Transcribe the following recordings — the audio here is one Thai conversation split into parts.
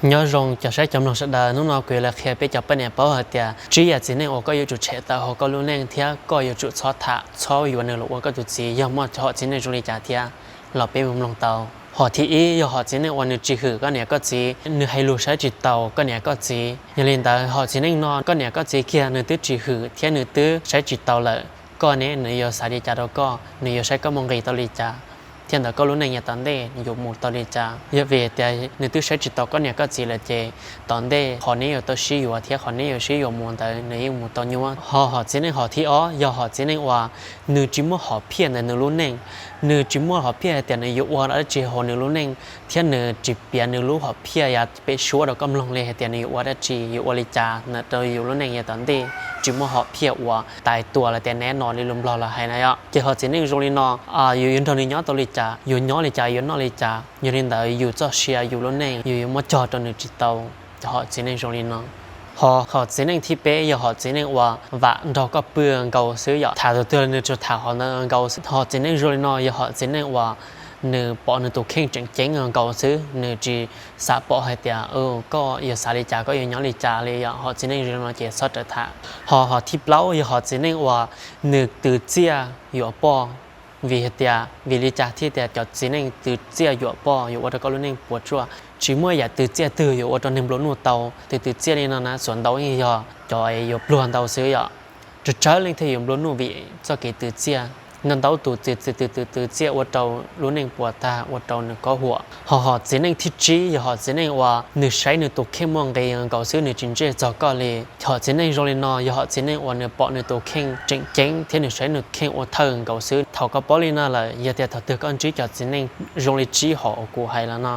nhớ rong cho sẽ chấm lòng sẽ đợi nó nói cười là khi bây giờ bên này bảo hạt tiền chỉ là chỉ nên họ có yêu chuột trẻ tạo họ có luôn nên thì có yêu chuột xóa thả xóa yêu nữa là có chuột gì nhưng mà họ chỉ nên dùng để trả tiền là bên mình lòng tàu họ thì ý họ chỉ nênวันนึงchỉ khử cái này có gìนึกให้รู้ใช้จิตเตาก็เนี่ยก็จีอย่าลืมแต่họ chỉ nênนอนก็เนี่ยก็จีเคียนึกตื้อchỉ khửเที่ยนึกตื้อใช้จิตเตาเลยก็เนี่ยนึกยอสาดิจ่าเราก็นึกยอใช้ก็มองกีตอริจ่าเที่ยนแต่ก็รู้ในอย่างตอนเด็กอยู่หมู่ตอริจ่าเยอะเวแต่นึกตื้อใช้จิตเตาก็เนี่ยก็จีเลยเจตอนเด็กขอเนี่ยอยู่ตัวชี้อยู่เที่ยขอเนี่ยอยู่ชี้อยู่หมู่แต่นึกอยู่หมู่ตัวยัวhọ chỉ nên họที่อ๋อยอhọ chỉ nênว่านึกจิมัวhọเพี้ยนแต่นึกรู้เน่งนึกจิมัวhọเพี้ยแต่นึกอยู่ว่าแล้วจีhọนึกรู้เน่งเที่ยนึกจิเปียนึกรู้họเพี้ยอยากไปชัวเรากำลังเลยแต่นึกว่าได้จีอยู่วลิจานึกตัวอยู่รู้เน่งอย่างตอนเด็กจิมัวhọเพี้ยว่าตายตัวแล้วแต่แน่นอนเลยลุมรอละให้นะยะเจ้าเขาchỉ nênรู้เลยเนาะอยู่ยันตอนนี้ย้อนตัวลิจาอยู่ย้อนลิจาอยู่นอลิจาอยู่นี่แต่อยู่เจ้าเชียอยู่รู้เน่งอยู่มาจอดตอนนึกจิตเตาhọ chỉ nênรู้เลยเนาะhọ chỉ nên thi bé giờ họ chỉ nênว่าเราก็เปลืองเกาซื้ออย่าถ่ายตัวนึงจะถ่ายเขาเนี่ยเกาhọ chỉ nên rồi nó giờ họ chỉ nênว่าเนื้อปอเนื้อตัวเข่งเจ๋งๆเกาซื้อเนื้อจีสาปอให้เตียก็อย่าสาลิจาก็อย่าย้อนลิจาเลยอย่าhọ chỉ nên rồi nóเจสอดจะถ่ายhọที่เปล่าอย่าhọ chỉ nênว่าเนื้อตื่นเจียอยู่ปอvìเตียvìลิจาที่เตียจะchỉ nênตื่นเจียอยู่ปออยู่ว่าก็รู้นึงปวดชั่วchỉ mới giờ từ chia từอยู่ตอนนึงล้นหัวเตาtừ chiaนี่นะส่วนเตาอีกจอยอยู่ปลวนเตาซื้อจะใช้เรื่องที่อยู่ล้นหัววิจะเกิดtừ chiaนั่นเตาตัวtừ chiaว่าเตาล้นเองปวดตาว่าเตานึงก็หัวhọ chỉ nên thích trí họ chỉ nênว่านึกใช้นึกตัวเข้มมองกันยังเก่าซื้อนึกจริงเจ๊จะก็เลยhọ chỉ nên rồiนอhọ chỉ nênว่านึกปอนึกตัวเข้มเจ๋งที่นึกใช้นึกเข้มว่าเทิงเก่าซื้อเขาก็ปอลีน่าเลยอย่าแต่ถ้าตัวก็จีจะchỉ nên rồiจีhọกูให้แล้วนะ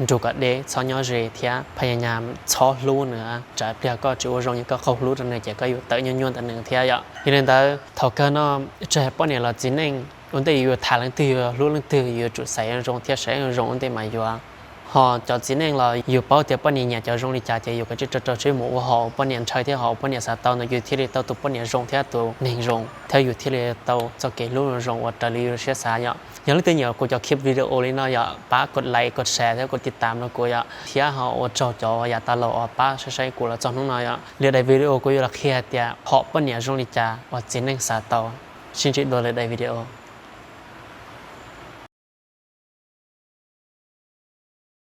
จูก็เดชย้อนเรียเทียพยายามช้อรู้เนื้อจ่ายเปลี่ยก็จูว่ารงก็เขารู้ตรงนี้เจ๊ก็อยู่เตยย้อนแต่หนึ่งเทียอย่างนี้แต่เขาก็น่าจะป้อนเนี่ยเราจีนึงวันที่อยู่ถ่ายหลังตีรู้หลังตีอยู่จุดใส่รงเทียใส่รงวันที่มาอยู่họ cho chính nên làอยู่เป้าเดียวป้อนเนี่ยจะรงลิจ่าจะอยู่กับจุดจุดชื่อหมู่เขาป้อนเนี่ยใช้ที่เขาป้อนเนี่ยสาเตาอยู่ที่เรียเตาตัวป้อนเนี่ยรงที่ตัวหนึ่งรงเท่าอยู่ที่เรียเตาจะเกลุ่มรงว่าจะรีวิวเสียสายอย่างอย่างที่เนี่ยกูจะคลิปวิดีโอเลยเนาะอย่าป้ากดไลค์กดแชร์แล้วกดติดตามแล้วกูอย่าเที่ยเขาจ่ออย่าตลอดป้าใช้กูแล้วจอน้องน้อยอ่ะเรียนในวิดีโอกูอยู่ละเครียดเดียเพราะป้อนเนี่ยรงลิจ่าว่าจริงๆสาเตาชินจิโดเลยในวิดีโอ